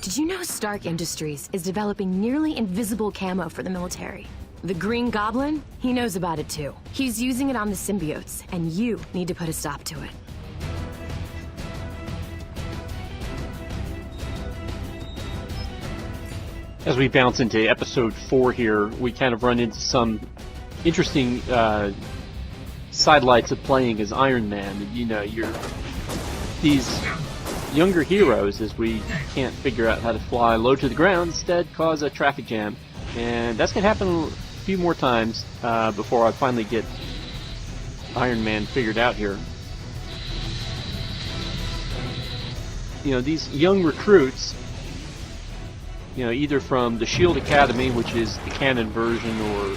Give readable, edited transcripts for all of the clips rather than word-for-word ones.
Did you know Stark Industries is developing nearly invisible camo for the military? The Green Goblin? He knows about it too. He's using it on the symbiotes, and you need to put a stop to it. As we bounce into episode 4 here, we kind of run into some interesting sidelights of playing as Iron Man. You know, you're these younger heroes, as we can't figure out how to fly low to the ground, instead cause a traffic jam. And that's going to happen a few more times before I finally get Iron Man figured out here. You know, these young recruits, you know, either from the Shield Academy, which is the canon version, or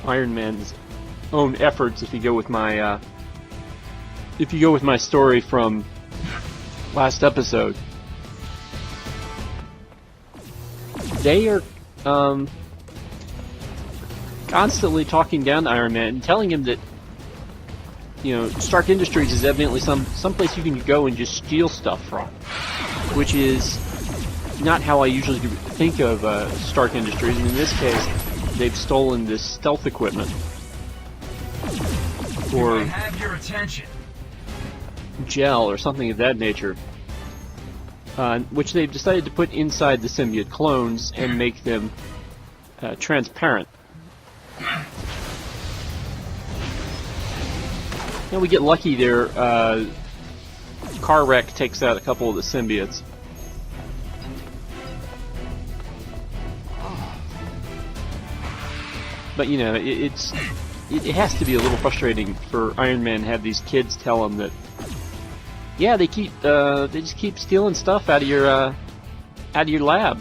Iron Man's own efforts, if you go with my story from last episode. They are constantly talking down to Iron Man and telling him that, you know, Stark Industries is evidently someplace you can go and just steal stuff from, which is not how I usually think of Stark Industries. And in this case, they've stolen this stealth equipment, or have your attention. Gel, or something of that nature, which they've decided to put inside the symbiote clones and make them transparent. Now we get lucky there. Car wreck takes out a couple of the symbiotes. But you know, it has to be a little frustrating for Iron Man to have these kids tell him that, yeah, they just keep stealing stuff out of your lab.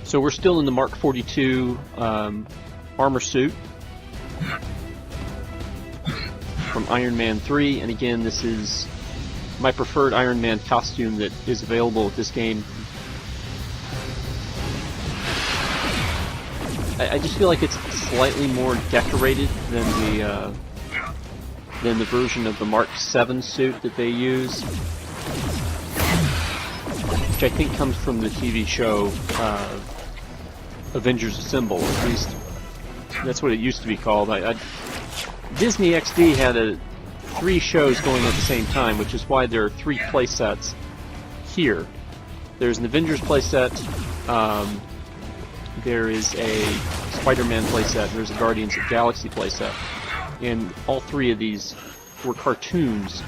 So we're still in the Mark 42 armor suit from Iron Man 3, and again, this is my preferred Iron Man costume that is available with this game. I just feel like it's slightly more decorated than the version of the Mark 7 suit that they use, which I think comes from the TV show Avengers Assemble. At least that's what it used to be called. Disney XD had 3 shows going at the same time, which is why there are 3 playsets here. There's an Avengers playset, there is a Spider-Man playset, there's a Guardians of the Galaxy playset, and all 3 of these were cartoons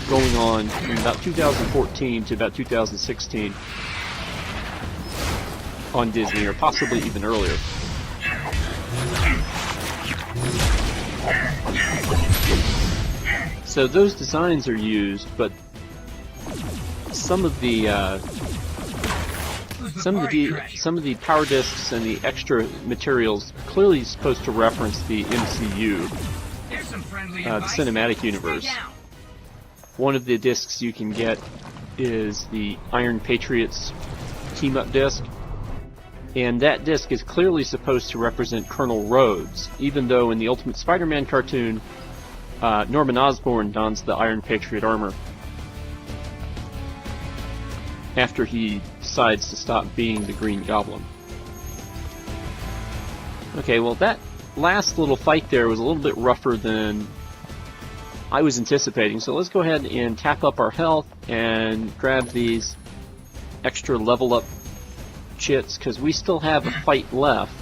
going on from about 2014 to about 2016 on Disney, or possibly even earlier. So those designs are used, but some of the power discs and the extra materials clearly supposed to reference the MCU, the cinematic universe. One of the discs you can get is the Iron Patriots team-up disc, and that disc is clearly supposed to represent Colonel Rhodes, even though in the Ultimate Spider-Man cartoon, Norman Osborn dons the Iron Patriot armor after he decides to stop being the Green Goblin. Okay, well, that last little fight there was a little bit rougher than I was anticipating, so let's go ahead and tap up our health and grab these extra level up chits, because we still have a fight left.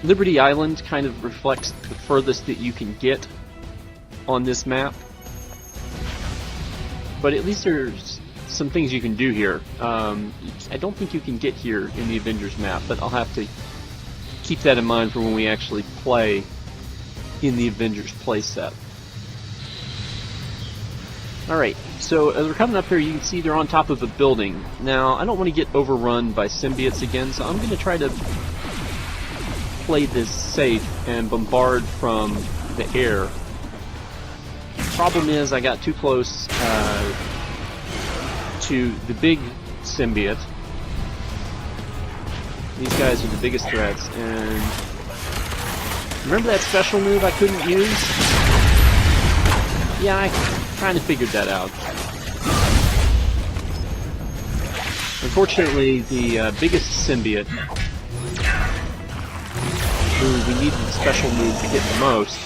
Liberty Island kind of reflects the furthest that you can get on this map, but at least there's some things you can do here. I don't think you can get here in the Avengers map, but I'll have to keep that in mind for when we actually play in the Avengers playset. Alright, so as we're coming up here, you can see they're on top of a building. Now, I don't want to get overrun by symbiotes again, so I'm going to try to play this safe and bombard from the air. Problem is, I got too close to the big symbiote. These guys are the biggest threats, and remember that special move I couldn't use? Yeah, I kind of figured that out. Unfortunately, the biggest symbiote, who we needed the special move to hit the most,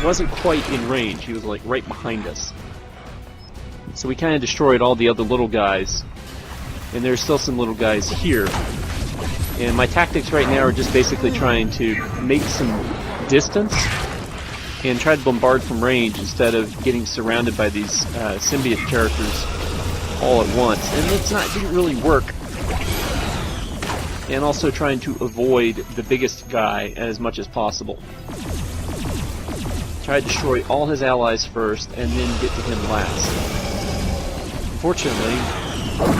wasn't quite in range. He was like right behind us. So we kind of destroyed all the other little guys, and there's still some little guys here. And my tactics right now are just basically trying to make some distance and try to bombard from range instead of getting surrounded by these symbiote characters all at once. And it didn't really work. And also trying to avoid the biggest guy as much as possible. Try to destroy all his allies first and then get to him last. Unfortunately,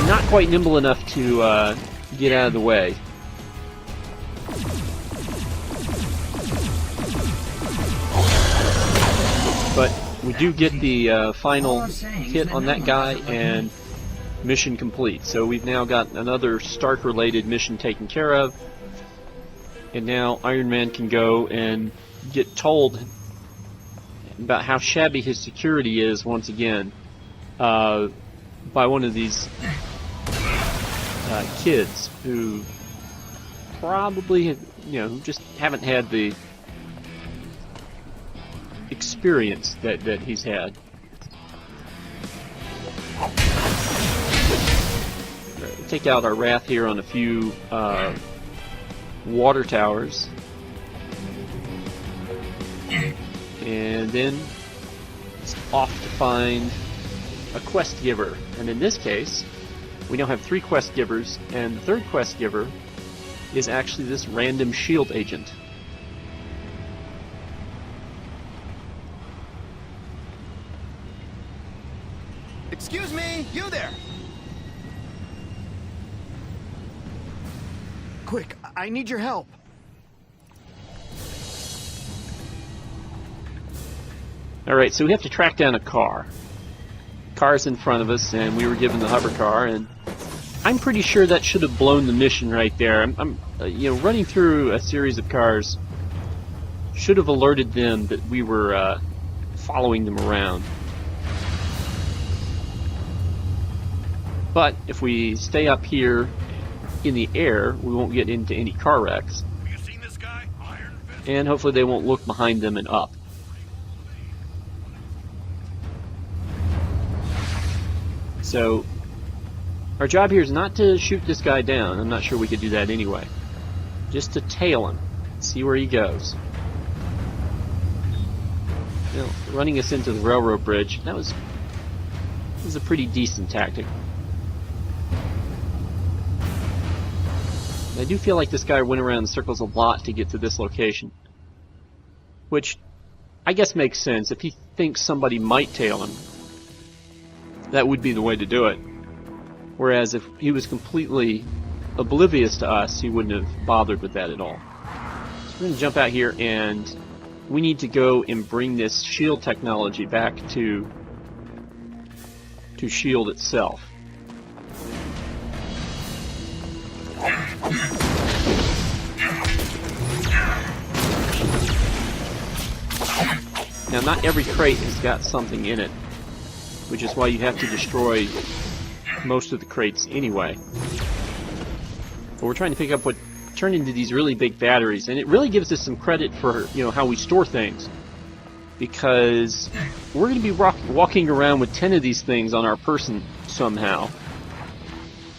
not quite nimble enough to get out of the way. But we do get the final hit on that guy, and mission complete. So we've now got another Stark-related mission taken care of, and now Iron Man can go and get told about how shabby his security is once again by one of these kids who probably, who just haven't had the experience that he's had. Take out our wrath here on a few water towers, and then it's off to find a quest giver. And in this case, we now have 3 quest givers, and the 3rd quest giver is actually this random shield agent. Excuse me, you there! Quick, I need your help. Alright, so we have to track down a car. Car's in front of us, and we were given the hover car, and I'm pretty sure that should have blown the mission right there. I'm running through a series of cars should have alerted them that we were following them around. But if we stay up here in the air, we won't get into any car wrecks. You seen this guy? Iron Fist. And hopefully they won't look behind them and up. So, our job here is not to shoot this guy down. I'm not sure we could do that anyway. Just to tail him, see where he goes. Running us into the railroad bridge, that was a pretty decent tactic. I do feel like this guy went around in circles a lot to get to this location. Which, I guess makes sense. If he thinks somebody might tail him, that would be the way to do it. Whereas if he was completely oblivious to us, he wouldn't have bothered with that at all. So we're going to jump out here, and we need to go and bring this shield technology back to SHIELD itself. Now, not every crate has got something in it, which is why you have to destroy most of the crates anyway. But we're trying to pick up what turn into these really big batteries, and it really gives us some credit for how we store things, because we're going to be walking around with 10 of these things on our person somehow.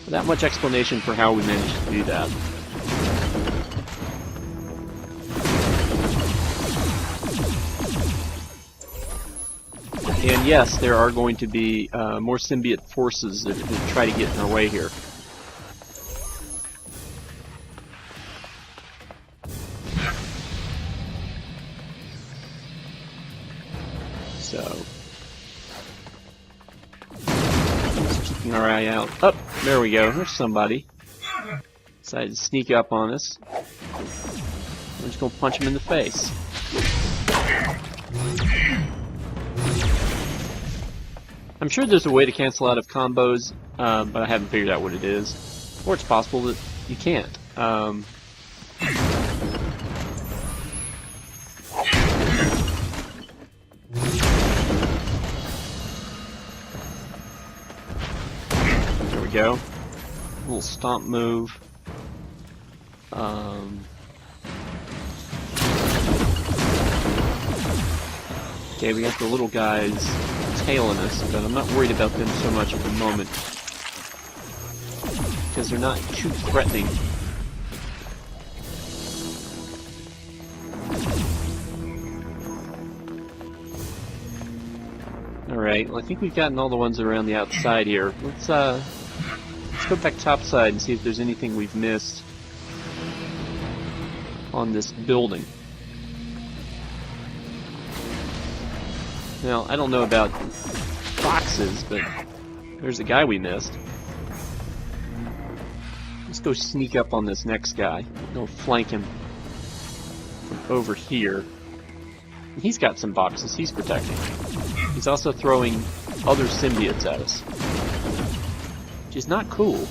That much explanation for how we managed to do that. And yes, there are going to be more symbiote forces that try to get in our way here. So, just keeping our eye out. Oh, there we go. There's somebody. Decided to sneak up on us. We're just going to punch him in the face. I'm sure there's a way to cancel out of combos, but I haven't figured out what it is. Or it's possible that you can't. There we go. A little stomp move. Okay, we got the little guys tailing us, but I'm not worried about them so much at the moment because they're not too threatening. Alright, well I think we've gotten all the ones around the outside here. Let's go back topside and see if there's anything we've missed on this building. Now, I don't know about boxes, but there's a guy we missed. Let's go sneak up on this next guy. Go flank him from over here. And he's got some boxes he's protecting. He's also throwing other symbiotes at us, which is not cool.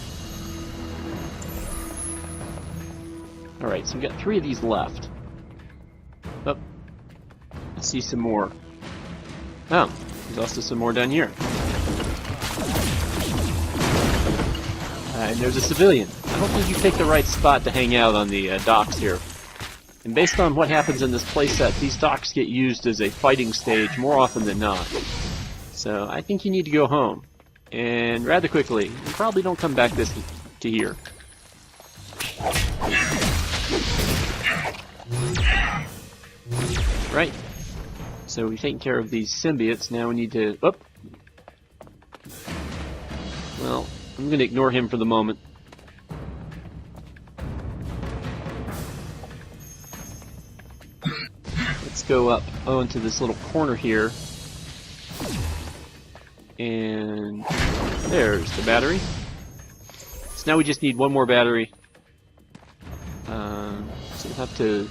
Alright, so we've got 3 of these left. Oh, I see some more. Oh, there's also some more down here. And there's a civilian. I don't think you picked the right spot to hang out on the docks here. And based on what happens in this playset, these docks get used as a fighting stage more often than not. So I think you need to go home. And rather quickly. And probably don't come back to here. Right. So we've taken care of these symbiotes. Now we need to... Oh! Well, I'm going to ignore him for the moment. Let's go up into this little corner here. And there's the battery. So now we just need one more battery. So we'll have to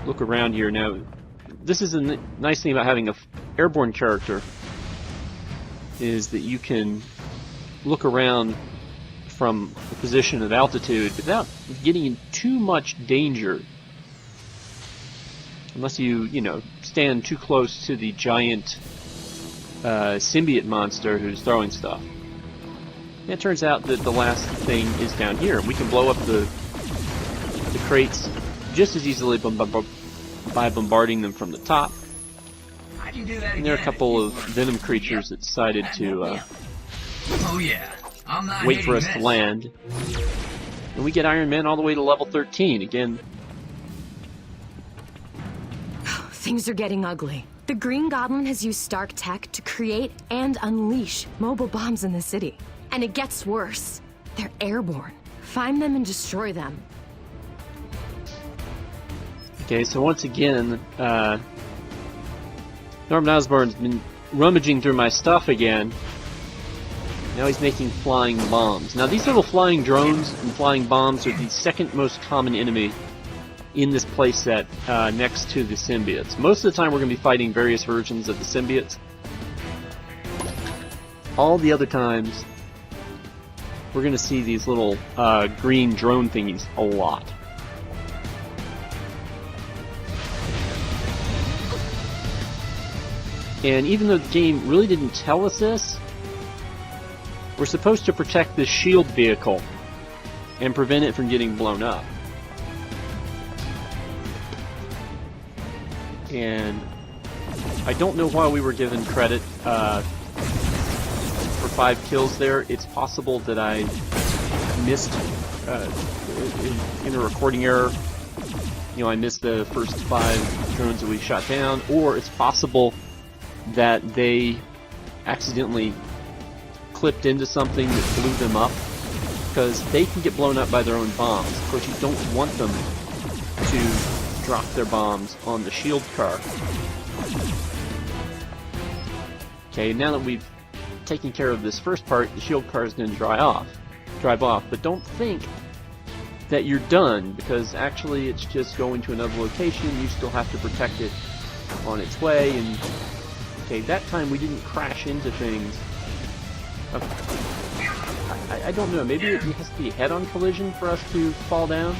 look around here. Now, this is a nice thing about having an airborne character, is that you can look around from a position of altitude without getting in too much danger. Unless you know, stand too close to the giant symbiote monster who's throwing stuff. And it turns out that the last thing is down here. We can blow up the crates just as easily by bombarding them from the top. And there are a couple of venom creatures that decided to wait for us to land. And we get Iron Man all the way to level 13. Again, Things are getting ugly. The Green Goblin has used Stark tech to create and unleash mobile bombs in the city. And it gets worse. They're airborne. Find them and destroy them. okay, so once again, Norman Osborn's been rummaging through my stuff again. Now he's making flying bombs. Now these little flying drones and flying bombs are the second most common enemy in this playset, next to the symbiotes. Most of the time we're going to be fighting various versions of the symbiotes. All the other times we're going to see these little green drone thingies a lot. And even though the game really didn't tell us this, we're supposed to protect this shield vehicle and prevent it from getting blown up. And I don't know why we were given credit for 5 kills there. It's possible that I missed in a recording error. You know, I missed the first 5 drones that we shot down, or it's possible that they accidentally clipped into something that blew them up, because they can get blown up by their own bombs. Of course, you don't want them to drop their bombs on the shield car. Okay, now that we've taken care of this first part, the shield car is going to drive off. But don't think that you're done, because actually it's just going to another location. You still have to protect it on its way, and okay, that time we didn't crash into things. I don't know, maybe it has to be a head-on collision for us to fall down?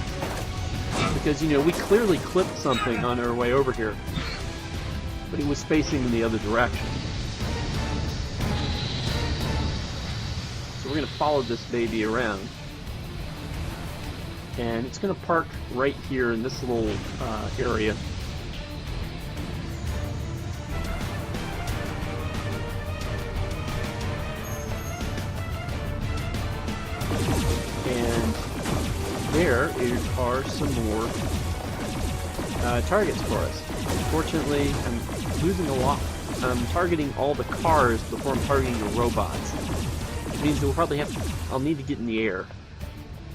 Because, you know, we clearly clipped something on our way over here, but it was facing in the other direction. So we're going to follow this baby around. And it's going to park right here in this little area. And there are some more targets for us. Unfortunately, I'm losing a lot. I'm targeting all the cars before I'm targeting the robots. It means we'll probably I'll need to get in the air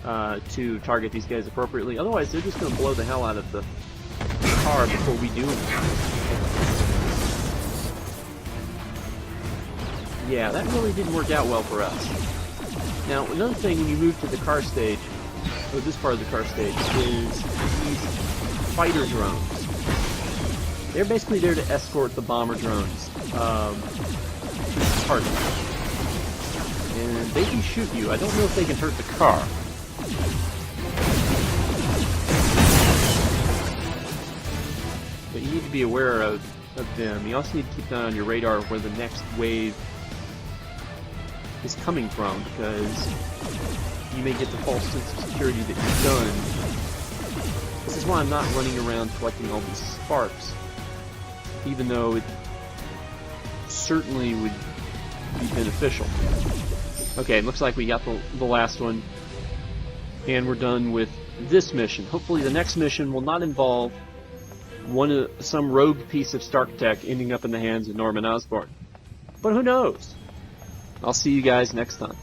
to target these guys appropriately. Otherwise, they're just going to blow the hell out of the car before we do anything. Yeah, that really didn't work out well for us. Now, another thing when you move to the car stage, or this part of the car stage, is these fighter drones. They're basically there to escort the bomber drones to the target. And they can shoot you. I don't know if they can hurt the car. But you need to be aware of them. You also need to keep an eye on your radar where the next wave is coming from, because you may get the false sense of security that you've done. This is why I'm not running around collecting all these sparks, even though it certainly would be beneficial. Okay, it looks like we got the last one, and we're done with this mission. Hopefully the next mission will not involve some rogue piece of Stark tech ending up in the hands of Norman Osborn. But who knows? I'll see you guys next time.